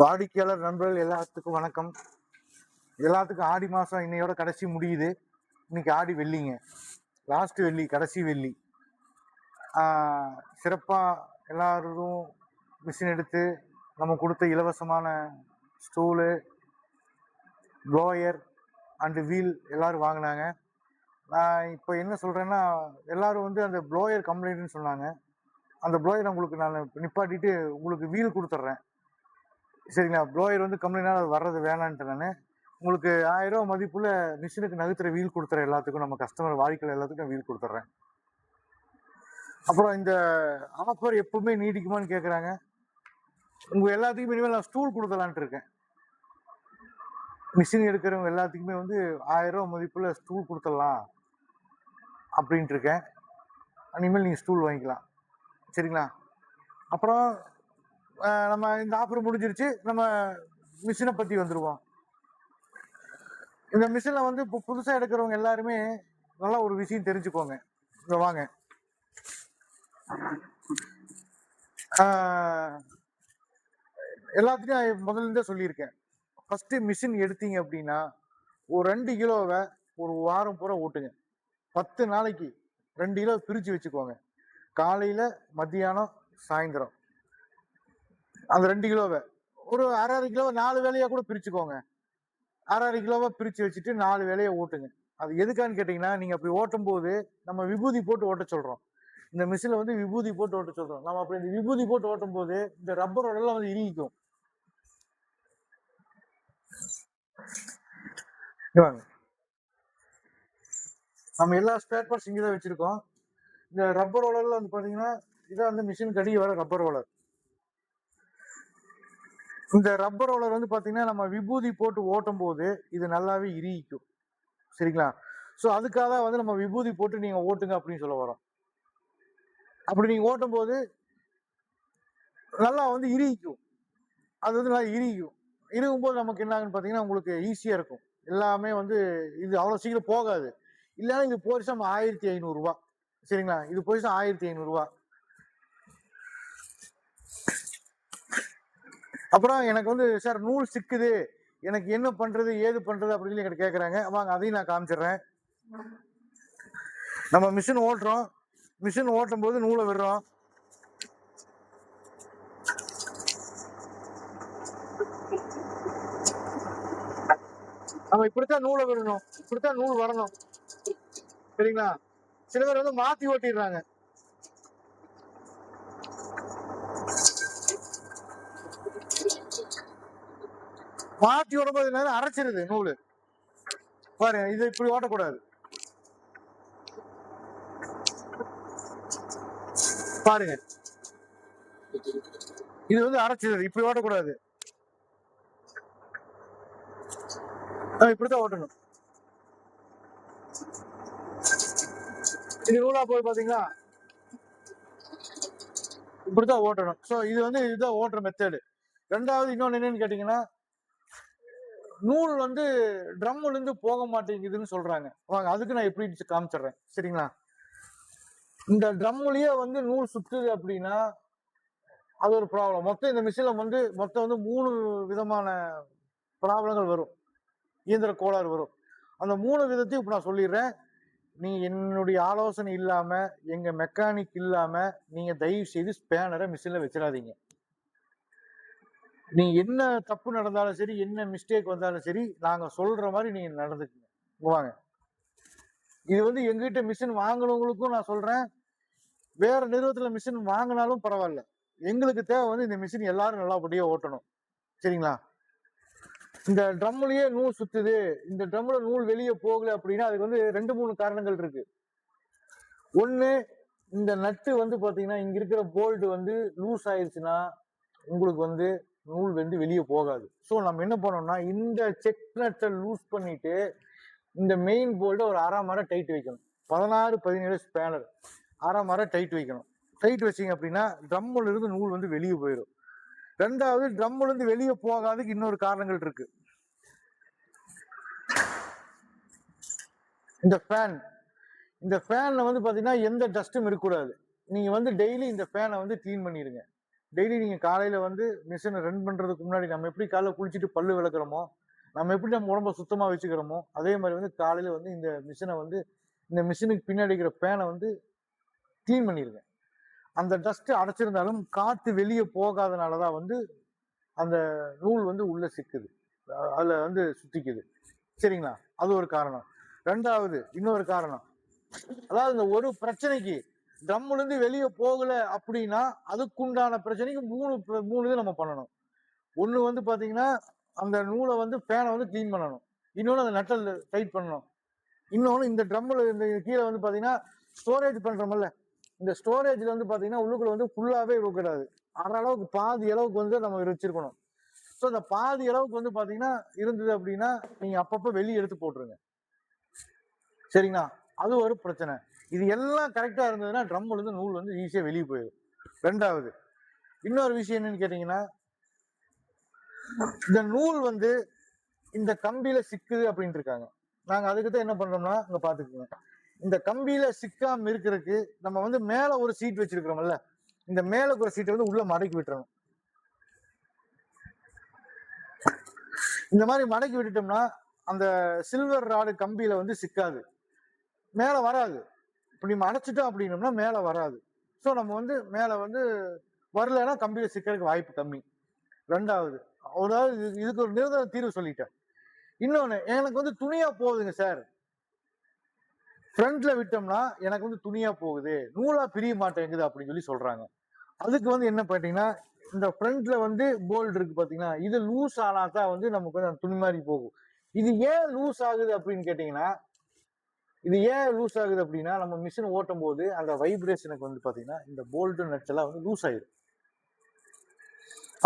வாடிக்கையாளர் நண்பர்கள் எல்லாத்துக்கும் வணக்கம். எல்லாத்துக்கும் ஆடி மாதம் இன்னையோட கடைசி முடியுது. இன்னைக்கு ஆடி வெள்ளிங்க, லாஸ்ட் வெள்ளி, கடைசி வெள்ளி. சிறப்பாக எல்லாரும் மிஷின் எடுத்து நம்ம கொடுத்த இலவசமான ஸ்டூலு, ப்ளோயர் அண்டு வீல் எல்லாரும் வாங்கினாங்க. நான் இப்போ என்ன சொல்கிறேன்னா, எல்லாரும் வந்து அந்த ப்ளோயர் கம்ப்ளைண்ட்னு சொன்னாங்க. அந்த ப்ளோயர் உங்களுக்கு நான் நிப்பாட்டிட்டு உங்களுக்கு வீல் கொடுத்துட்றேன், சரிங்களா? ப்ளோயர் வந்து கம்ப்ளைண்டாக அது வர்றது வேணான்ட்டு நான் உங்களுக்கு 1000 ரூபா மதிப்புள்ள மிஷினுக்கு நகர்த்துற வீல் கொடுத்துறேன். எல்லாத்துக்கும் நம்ம கஸ்டமர் வாடிக்கையாளர் எல்லாத்துக்கும் வீல் கொடுத்துட்றேன். அப்புறம் இந்த ஆஃபர் எப்பவுமே நீடிக்குமான்னு கேட்குறாங்க. உங்கள் எல்லாத்துக்குமே இனிமேல் நான் ஸ்டூல் கொடுக்கலான்ட்டு இருக்கேன். மிஷின் எடுக்கிறவங்க எல்லாத்துக்குமே வந்து 1000 ரூபா மதிப்புள்ள ஸ்டூல் கொடுத்துடலாம் அப்படின்ட்டு இருக்கேன். இனிமேல் நீங்கள் ஸ்டூல் வாங்கிக்கலாம், சரிங்களா? அப்புறம் நம்ம இந்த ஆஃபர் முடிஞ்சிருச்சு. நம்ம மிஷினை பற்றி வந்துடுவோம். இந்த மிஷினில் வந்து இப்போ புதுசாக எடுக்கிறவங்க எல்லாருமே நல்லா ஒரு விஷயம் தெரிஞ்சுக்கோங்க. இங்கே வாங்க. எல்லாத்துக்கும் முதல்ல இருந்தே சொல்லியிருக்கேன். ஃபர்ஸ்ட் மிஷின் எடுத்தீங்க அப்படின்னா ஒரு 2 கிலோவை ஒரு வாரம் பூரா ஓட்டுங்க. 10 நாளைக்கு 2 கிலோ பிரித்து வச்சுக்கோங்க. காலையில், மத்தியானம், சாயந்தரம். அந்த 2 கிலோவை ஒரு அரை கிலோவை 4 வேலையாக கூட பிரிச்சுக்கோங்க. அரை கிலோவா பிரித்து வச்சுட்டு 4 வேலையை ஓட்டுங்க. அது எதுக்கான்னு கேட்டிங்கன்னா, நீங்கள் அப்படி ஓட்டும் போது நம்ம விபூதி போட்டு ஓட்ட சொல்கிறோம். இந்த மிஷினில் வந்து விபூதி போட்டு ஓட்ட சொல்கிறோம். நம்ம அப்படி இந்த விபூதி போட்டு ஓட்டும் போது இந்த ரப்பரோட எல்லாம் வந்து இறுகிக்கும். நம்ம எல்லா ஸ்பேர் பார்ட்ஸ் இங்கே தான் வச்சிருக்கோம். இந்த ரப்பர் ரோலர்ல வந்து பார்த்தீங்கன்னா இதான் வந்து மிஷின் கடி வர ரப்பர் ரோலர். இந்த ரப்பர் ரோலர் வந்து பார்த்தீங்கன்னா நம்ம விபூதி போட்டு ஓட்டும் போது இது நல்லாவே இறுகிக்கும், சரிங்களா? ஸோ அதுக்காக வந்து நம்ம விபூதி போட்டு நீங்கள் ஓட்டுங்க அப்படின்னு சொல்ல வரோம். அப்படி நீங்கள் ஓட்டும் போது நல்லா வந்து இறுகிக்கும். அது வந்து நல்லா இறுகிக்கும். இறுகும் போது நமக்கு என்ன ஆகுன்னு பார்த்தீங்கன்னா உங்களுக்கு ஈஸியாக இருக்கும். எல்லாமே வந்து இது அவ்வளோ சீக்கிரம் போகாது. இல்லைன்னா இது போயிடுச்சு நம்ம 1500 ரூபா, சரிங்களா? இது போயிடுச்சு 1500 ரூபா. அப்புறம் எனக்கு வந்து சார் நூல் சிக்குது, எனக்கு என்ன பண்றது ஏது பண்றது அப்படின்னு என்கிட்ட கேட்குறாங்க. வாங்க அதையும் நான் காமிச்சிடுறேன். நம்ம மிஷின் ஓட்டுறோம். மிஷின் ஓட்டும் போது நூலை விடுறோம். நம்ம இப்படித்தான் நூலை விடணும், இப்படித்தான் நூல் வரணும், சரிங்களா? சில பேர் வந்து மாத்தி ஓட்டிடுறாங்க. மாத்தி ஓடும்போது அரைச்சிருது நூல். பாருங்க, இது இப்படி ஓட்டக்கூடாது. பாருங்க, இது வந்து அரைச்சிருது, இப்படி ஓட்டக்கூடாது. இப்படித்தான் ஓட்டணும். இது நூலா போய் பாத்தீங்களா, இப்படித்தான் ஓட்டணும். ஸோ இது வந்து இதுதான் ஓட்டுற மெத்தடு. ரெண்டாவது இன்னொன்று என்னன்னு கேட்டீங்கன்னா, நூல் வந்து ட்ரம்ல இருந்து போக மாட்டேங்குதுன்னு சொல்றாங்க. வாங்க அதுக்கு நான் எப்படி காமிச்சிடுறேன், சரிங்களா? இந்த ட்ரம்லயே வந்து நூல் சுத்துது அப்படின்னா அது ஒரு ப்ராப்ளம். மொத்தம் இந்த மிஷின்ல வந்து மொத்தம் வந்து 3 விதமான ப்ராப்ளங்கள் வரும், இயந்திர கோளாறு வரும். அந்த 3 விதத்தையும் இப்ப நான் சொல்லிடுறேன். நீங்க என்னுடைய ஆலோசனை இல்லாம, எங்க மெக்கானிக் இல்லாம நீங்க தயவு செய்து ஸ்பேனரை மிஷின்ல வச்சிடாதீங்க. நீங்க என்ன தப்பு நடந்தாலும் சரி, என்ன மிஸ்டேக் வந்தாலும் சரி, நாங்க சொல்ற மாதிரி நீங்க நடந்துக்குங்க. வாங்க. இது வந்து எங்ககிட்ட மிஷின் வாங்கினவங்களுக்கும் நான் சொல்றேன், வேற நிறுவனத்துல மிஷின் வாங்கினாலும் பரவாயில்ல. எங்களுக்கு தேவை வந்து இந்த மிஷின் எல்லாரும் நல்லபடியா ஓட்டணும், சரிங்களா? இந்த ட்ரம்லயே நூல் சுத்துது, இந்த ட்ரம்ல நூல் வெளியே போகல அப்படின்னா அதுக்கு வந்து 2-3 காரணங்கள் இருக்கு. ஒண்ணு, இந்த நட்டு வந்து பாத்தீங்கன்னா இங்க இருக்கிற போல்ட் வந்து லூஸ் ஆயிடுச்சுன்னா உங்களுக்கு வந்து நூல் வந்து வெளியே போகாது. ஸோ நம்ம என்ன பண்ணோம்னா இந்த செக் நட்டை லூஸ் பண்ணிட்டு இந்த மெயின் போல்ட்டை ஒரு அரை மரம் டைட் வைக்கணும். 16-17 ஸ்பேனர் அரை மரம் டைட் வைக்கணும். டைட் வச்சிங்க அப்படின்னா ட்ரம்ல இருந்து நூல் வந்து வெளியே போயிடும். ரெண்டாவது, ட்ரம்ல இருந்து வெளியே போகாததுக்கு இன்னொரு காரணங்கள் இருக்கு. இந்த ஃபேன், இந்த ஃபேன்ல வந்து பாத்தீங்கன்னா எந்த டஸ்ட்டும் இருக்கக்கூடாது. நீங்க வந்து டெய்லி இந்த ஃபேனை வந்து கிளீன் பண்ணிடுங்க. டெய்லி நீங்க காலையில வந்து மிஷினை ரன் பண்றதுக்கு முன்னாடி நம்ம எப்படி காலைல குளிச்சுட்டு பல்லு விளக்குறோமோ, நம்ம எப்படி நம்ம உடம்ப சுத்தமா வச்சுக்கிறோமோ, அதே மாதிரி வந்து காலையில வந்து இந்த மிஷினை வந்து இந்த மிஷினுக்கு பின்னாடி இருக்கிற ஃபேனை வந்து கிளீன் பண்ணிருங்க. அந்த டஸ்ட் அடைச்சிருந்தாலும் காத்து வெளியே போகாதனாலதான் வந்து அந்த நூல் வந்து உள்ள சிக்குது, அதுல வந்து சுத்திக்குது. சரிங்களா? அது ஒரு காரணம். ரெண்டாவது இன்னொரு காரணம், அதாவது இந்த ஒரு பிரச்சனைக்கு ட்ரம்ல இருந்து வெளியே போகல அப்படின்னா அதுக்குண்டான பிரச்சனைக்கு மூணு இது நம்ம பண்ணணும். ஒண்ணு வந்து பாத்தீங்கன்னா அந்த நூலை வந்து ஃபேனை வந்து கிளீன் பண்ணணும். இன்னொன்னு அந்த நட்டல் டைட் பண்ணணும். இன்னொன்னு இந்த ட்ரம்ல இந்த கீழே வந்து பாத்தீங்கன்னா ஸ்டோரேஜ் பண்றோம்ல, இந்த ஸ்டோரேஜ்ல வந்து பாத்தீங்கன்னா உள்ளுக்குள்ள வந்து ஃபுல்லாவே இருக்கக்கூடாது. அரை அளவுக்கு பாதி அளவுக்கு வந்து நம்ம வச்சிருக்கணும். ஸோ அந்த பாதி அளவுக்கு வந்து பாத்தீங்கன்னா இருந்தது அப்படின்னா நீங்க அப்பப்ப வெளியே எடுத்து போட்டுருங்க. சரிங்களா? அது ஒரு பிரச்சனை. இது எல்லாம் கரெக்டா இருந்ததுன்னா ட்ரம்ல இருந்து நூல் வந்து ஈஸியா வெளியே போயிடும். ரெண்டாவது இன்னொரு விஷயம் என்னன்னு கேட்டீங்கன்னா, இந்த நூல் வந்து இந்த கம்பியில சிக்குது அப்படின்ட்டு இருக்காங்க. நாங்க அதுக்கு தான் என்ன பண்றோம்னா, இங்க பாத்துக்கோங்க, இந்த கம்பியில சிக்காம இருக்கிறதுக்கு நம்ம வந்து மேல ஒரு சீட் வச்சிருக்கிறோம்ல, இந்த மேல ஒரு சீட்டை வந்து உள்ள மடக்கி விட்டுறணும். இந்த மாதிரி மடக்கி விட்டுட்டோம்னா அந்த சில்வர் ராடு கம்பியில வந்து சிக்காது, மேல வராது. இப்படி நம்ம அடைச்சிட்டோம் அப்படின்னோம்னா மேல வராது. ஸோ நம்ம வந்து மேல வந்து வரலன்னா கம்பியில சிக்கிறதுக்கு வாய்ப்பு கம்மி. ரெண்டாவது, அதாவது இதுக்கு ஒரு நிரந்தர தீர்வு சொல்லிட்டேன். இன்னொன்னு, எனக்கு வந்து துணியா போகுதுங்க சார், ஃப்ரண்ட்ல விட்டோம்னா எனக்கு வந்து துணியா போகுது, நூலா பிரிய மாட்டேங்குது அப்படின்னு சொல்லி சொல்றாங்க. அதுக்கு வந்து என்ன பாத்தீங்கன்னா, இந்த ஃப்ரண்ட்ல வந்து போல்ட் இருக்கு பாத்தீங்கன்னா, இது லூஸ் ஆனா தான் வந்து நமக்கு வந்து துணி மாதிரி போகும். இது ஏன் லூஸ் ஆகுது அப்படின்னு கேட்டீங்கன்னா, இது ஏன் லூஸ் ஆகுது அப்படின்னா, நம்ம மிஷின் ஓட்டும் போது அந்த வைப்ரேஷனுக்கு வந்து பாத்தீங்கன்னா இந்த போல்ட் நட்ஸ் எல்லாம் வந்து லூஸ் ஆயிடும்.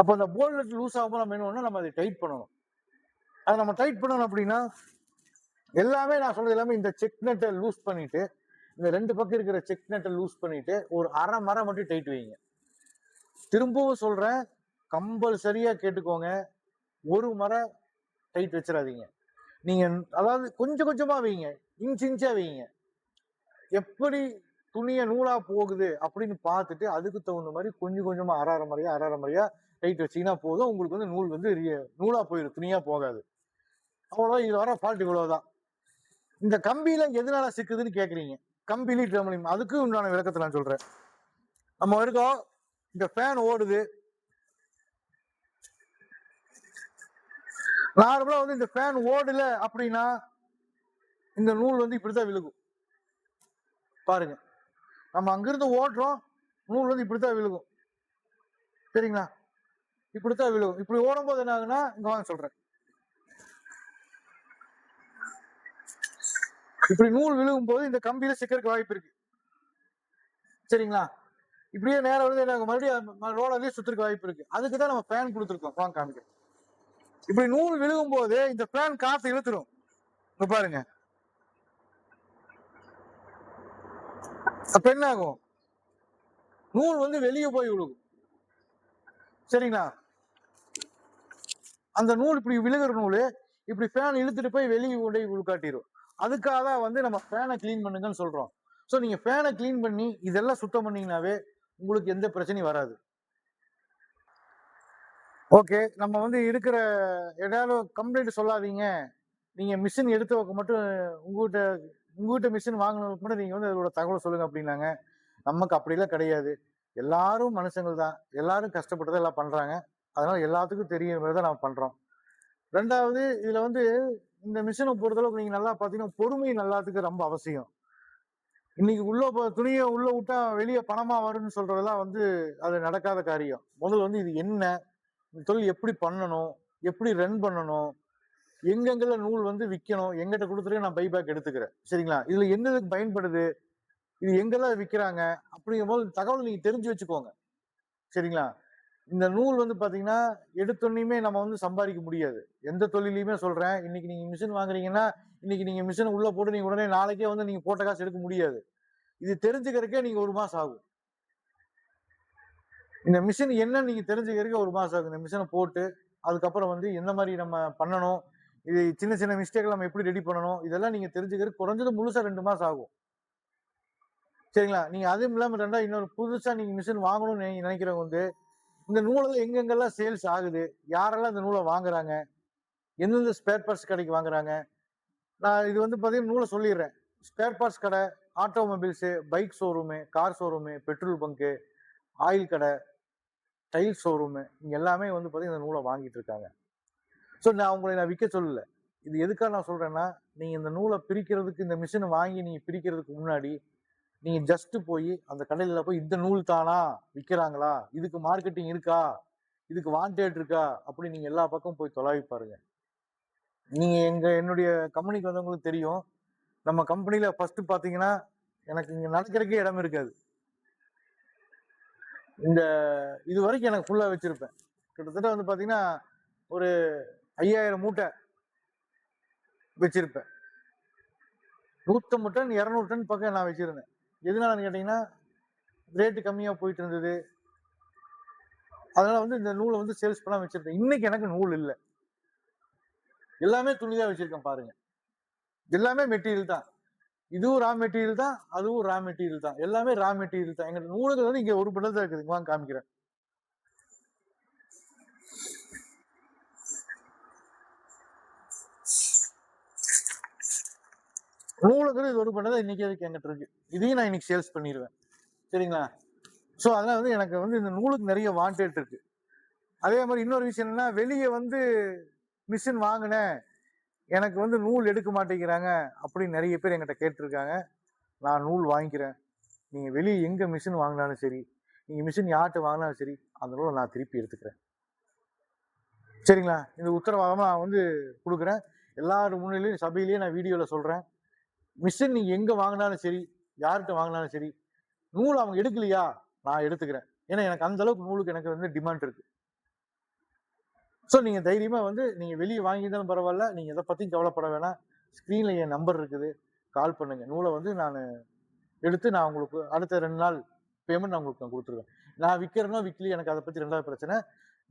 அப்ப அந்த போல்ட் நட் லூஸ் ஆகும்போது நம்ம என்ன பண்ணணும், நம்ம அதை டைட் பண்ணணும். அதை நம்ம டைட் பண்ணணும் அப்படின்னா எல்லாமே நான் சொல்றது எல்லாமே இந்த செக் நட்டை லூஸ் பண்ணிட்டு, இந்த ரெண்டு பக்கம் இருக்கிற செக் நட்டை லூஸ் பண்ணிட்டு ஒரு அரை மரை மட்டும் டைட் வைங்க. திரும்பவும் சொல்றேன், கம்பல்சரியா கேட்டுக்கோங்க, ஒரு மரை டைட் வச்சிடாதீங்க. நீங்க அதாவது கொஞ்சம் கொஞ்சமா வைங்க, இன்ச்சா வைங்க. எப்படி துணிய நூலா போகுது அப்படின்னு பார்த்துட்டு அதுக்கு தகுந்த மாதிரி கொஞ்சம் கொஞ்சமா அரை மறையா டைட் வச்சீங்கன்னா போதும். உங்களுக்கு வந்து நூல் வந்து நூலா போயிடும், துணியா போகாது. அவ்வளவுதான். இதுல வர ஃபால்ட் இவ்வளவுதான். இந்த கம்பியில எதனால சிக்குதுன்னு கேக்குறீங்க, கம்பிலி ட்ரம்லிங், அதுக்கு உண்டான விளக்கத்தை நான் சொல்றேன். நம்ம இருக்கோம், இந்த ஃபேன் ஓடுது, நார்மலா வந்து இந்த ஃபேன் ஓடல அப்படின்னா இந்த நூல் வந்து இப்படித்தான் விழுகும். பாருங்க, நம்ம அங்கிருந்து ஓடுறோம், நூல் வந்து இப்படித்தான் விழுகும். சரிங்களா? இப்படித்தான் விழுகும். இப்படி ஓடும் போது என்ன ஆகுன்னா, இங்க வாங்க சொல்றேன், இப்படி நூல் விழுகும் போது இந்த கம்பியில சிக்கறதுக்கு வாய்ப்பு இருக்கு. சரிங்களா? இப்படியே நேரம் வந்து என்ன மறுபடியும் ரோலர்லயே சுத்துறதுக்கு வாய்ப்பு இருக்கு. அதுக்கு தான் நம்ம ஃபேன் கொடுத்துருக்கோம். வாங்க காமிக்கிறேன். இப்படி நூல் விழுகும் போது இந்த ஃபேன் காத்து இழுத்துரும். இப்ப பாருங்க, அப்ப என்ன ஆகும், நூல் வந்து வெளியே போய் விழுகும். சரிங்களா? அந்த நூல் இப்படி விழுகிற நூல் இப்படி ஃபேன் இழுத்துட்டு போய் வெளியே கொண்டு உள்காட்டிடும். அதுக்காக தான் வந்து நம்ம ஃபேனை கிளீன் பண்ணுங்கன்னு சொல்றோம். ஸோ நீங்க ஃபேனை கிளீன் பண்ணி இதெல்லாம் சுத்தம் பண்ணீங்கன்னாவே உங்களுக்கு எந்த பிரச்சனையும் வராது. ஓகே, நம்ம வந்து இருக்கிற ஏதாவது கம்ப்ளைண்ட் சொல்லாதீங்க, நீங்க மிஷின் எடுத்தவங்க மட்டும் உங்ககிட்ட மிஷின் வாங்கினவங்க மட்டும் நீங்க வந்து அதோட தகவல் சொல்லுங்க அப்படின்னாங்க. நமக்கு அப்படிலாம் கிடையாது. எல்லாரும் மனுஷங்கள் தான், எல்லாரும் கஷ்டப்பட்டு தான் எல்லாம் பண்றாங்க. அதனால எல்லாத்துக்கும் தெரியுற மாதிரி தான் நம்ம பண்றோம். ரெண்டாவது, இதுல வந்து இந்த மிஷினை பொறுத்தளவுக்கு நீங்க நல்லா பாத்தீங்கன்னா பொறுமை எல்லாத்துக்கும் ரொம்ப அவசியம். இன்னைக்கு துணியை உள்ள விட்டா வெளியே பணமா வரும்னு சொல்றதெல்லாம் வந்து அது நடக்காத காரியம். முதல்ல வந்து இது என்ன, இந்த தொழில் எப்படி பண்ணணும், எப்படி ரன் பண்ணணும், எங்கெங்கெல்லாம் நூல் வந்து விற்கணும், எங்கிட்ட கொடுத்துட்டு நான் பைபேக் எடுத்துக்கிறேன். சரிங்களா? இதுல என்னதுக்கு பயன்படுது, இது எங்கெல்லாம் விற்கிறாங்க அப்படிங்கும் போது தகவல் நீங்க தெரிஞ்சு வச்சுக்கோங்க. சரிங்களா? இந்த நூல் வந்து பாத்தீங்கன்னா எடுத்தோன்னையுமே நம்ம வந்து சம்பாதிக்க முடியாது. எந்த தொழிலையுமே சொல்றேன், இன்னைக்கு நீங்க மிஷின் வாங்குறீங்கன்னா இன்னைக்கு நீங்க மிஷின் உள்ள போட்டு நீங்க உடனே நாளைக்கே வந்து நீங்க போட்ட காசு எடுக்க முடியாது. இது தெரிஞ்சுக்கிறதுக்கே நீங்க 1 மாசம் ஆகும். இந்த மிஷின் என்னன்னு நீங்க தெரிஞ்சுக்கிறதுக்கு 1 மாசம் ஆகும். இந்த மிஷினை போட்டு அதுக்கப்புறம் வந்து எந்த மாதிரி நம்ம பண்ணணும், இது சின்ன சின்ன மிஸ்டேக் நம்ம எப்படி ரெடி பண்ணணும், இதெல்லாம் நீங்க தெரிஞ்சுக்கிறதுக்கு குறைஞ்சது முழுசா 2 மாசம் ஆகும். சரிங்களா? நீங்க அதுவும் இல்லாம இன்னொரு புதுசா நீங்க மிஷின் வாங்கணும்னு நினைக்கிறவங்க வந்து இந்த நூலெல்லாம் எங்கெங்கெல்லாம் சேல்ஸ் ஆகுது, யாரெல்லாம் இந்த நூலை வாங்குறாங்க, எந்தெந்த ஸ்பேர் பார்ட்ஸ் கடைக்கு வாங்குறாங்க. நான் இது வந்து பார்த்தீங்கன்னா நூலை சொல்லிடுறேன். ஸ்பேர் பார்ட்ஸ் கடை, automobiles, bike showroom, car showroom, petrol bunk, oil கடை, டைல் ஷோரூமு, இங்க எல்லாமே வந்து பார்த்தீங்கன்னா இந்த நூலை வாங்கிட்டு இருக்காங்க. ஸோ நான் உங்களை விற்க சொல்லல. இது எதுக்காக நான் சொல்றேன்னா, நீங்க இந்த நூலை பிரிக்கிறதுக்கு இந்த மிஷினை வாங்கி நீங்க பிரிக்கிறதுக்கு முன்னாடி நீங்க ஜஸ்ட் போய் அந்த கடையில போய் இந்த நூல் தானா விற்கிறாங்களா, இதுக்கு மார்க்கெட்டிங் இருக்கா, இதுக்கு வாண்டட் இருக்கா, அப்படி நீங்க எல்லா பக்கமும் போய் தொலைவி பாருங்க. நீங்க என்னுடைய கம்பெனிக்கு வந்தவங்களுக்கு தெரியும். நம்ம கம்பெனில ஃபர்ஸ்ட் பாத்தீங்கன்னா எனக்கு இங்க நடக்கிறதுக்கே இடம் இருக்காது. இந்த இது வரைக்கும் எனக்கு ஃபுல்லா வச்சிருப்பேன். கிட்டத்தட்ட வந்து பாத்தீங்கன்னா ஒரு 5000 மூட்டை வச்சிருப்பேன். 150 டன் 200 டன் பக்கம் நான் வச்சிருந்தேன். எதனாலன்னு கேட்டீங்கன்னா ரேட்டு கம்மியா போயிட்டு இருந்தது. அதனால வந்து இந்த நூலை வந்து சேல்ஸ் பண்ணாம வச்சிருக்கேன். இன்னைக்கு எனக்கு நூல் இல்ல. எல்லாமே துணிதான் வச்சிருக்கேன் பாருங்க. எல்லாமே மெட்டீரியல் தான். இதுவும் ரா மெட்டீரியல் தான், அதுவும் ரா மெட்டீரியல் தான். எல்லாமே ரா மெட்டீரியல் தான். எங்க நூலுகள் வந்து இங்க ஒரு பண்டல் தான் இருக்குது. வாங்க காமிக்கிறேன். நூலுகள் இது ஒரு பண்டல் தான் இன்னைக்கு வரைக்கும் என்கிட்ட இருக்கு. இதையும் நான் இன்னைக்கு சேல்ஸ் பண்ணிடுவேன். சரிங்களா? சோ அதனால வந்து எனக்கு வந்து இந்த நூலுக்கு நிறைய வாண்டட் இருக்கு. அதே மாதிரி இன்னொரு விஷயம் என்னன்னா, வெளியே வந்து மிஷின் வாங்கினேன், எனக்கு வந்து நூல் எடுக்க மாட்டேங்கிறாங்க அப்படின்னு நிறைய பேர் என்கிட்ட கேட்டிருக்காங்க. நான் நூல் வாங்கிக்கிறேன். நீங்க வெளியே எங்க மிஷின் வாங்கினாலும் சரி, நீங்க மிஷின் யார்கிட்ட வாங்கினாலும் சரி, அந்த நூலை நான் திருப்பி எடுத்துக்கிறேன். சரிங்களா? இந்த உத்தரவாதமா நான் வந்து கொடுக்குறேன். எல்லாரும் முன்னிலையும் சபையிலேயே நான் வீடியோல சொல்றேன். மிஷின் நீங்க எங்க வாங்கினாலும் சரி, யார்கிட்ட வாங்கினாலும் சரி, நூல் அவங்க எடுக்கலையா, நான் எடுத்துக்கிறேன். ஏன்னா எனக்கு அந்த அளவுக்கு நூலுக்கு எனக்கு வந்து டிமாண்ட் இருக்கு. ஸோ நீங்க தைரியமா வந்து நீங்க வெளியே வாங்கியிருந்தாலும் பரவாயில்ல, நீங்க எதை பத்தியும் கவலைப்பட வேணாம். ஸ்க்ரீன்ல என் நம்பர் இருக்குது. கால் பண்ணுங்க. நூலை வந்து நான் எடுத்து நான் உங்களுக்கு அடுத்த 2 நாள் பேமெண்ட் நான் உங்களுக்கு கொடுத்துருவேன். நான் விற்கிறேனோ விற்கலையோ எனக்கு அதை பத்தி 2வது பிரச்சனை.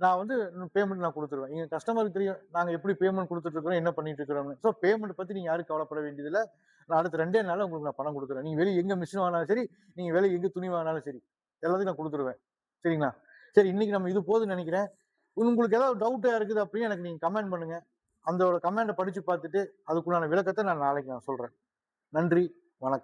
நான் வந்து பேமெண்ட் நான் கொடுத்துருவேன். எங்க கஸ்டமருக்கு தெரியும் நாங்க எப்படி பேமெண்ட் கொடுத்துட்டு இருக்கிறோம், என்ன பண்ணிட்டு இருக்கிறோம்னு. ஸோ பேமெண்ட் பத்தி நீங்க யாரும் கவலைப்பட வேண்டியதில்ல. நான் அடுத்த 2 நாள்ல உங்களுக்கு நான் பணம் கொடுத்துருவேன். நீங்க வெளியே எங்க மிஷின் வாங்கினாலும் சரி, நீங்க வெளியே எங்க துணி வாங்கினாலும் சரி, எல்லாத்தையும் நான் கொடுத்துருவேன். சரிங்களா? சரி, இன்னைக்கு நம்ம இது போதும்னு நினைக்கிறேன். உங்களுக்கு ஏதாவது டவுட்டா இருக்குது அப்படின்னு எனக்கு நீங்க கமெண்ட் பண்ணுங்க. அந்த கமெண்ட்டை படிச்சு பார்த்துட்டு அதுக்குள்ளான விளக்கத்தை நான் நாளைக்கு நான் சொல்றேன். நன்றி, வணக்கம்.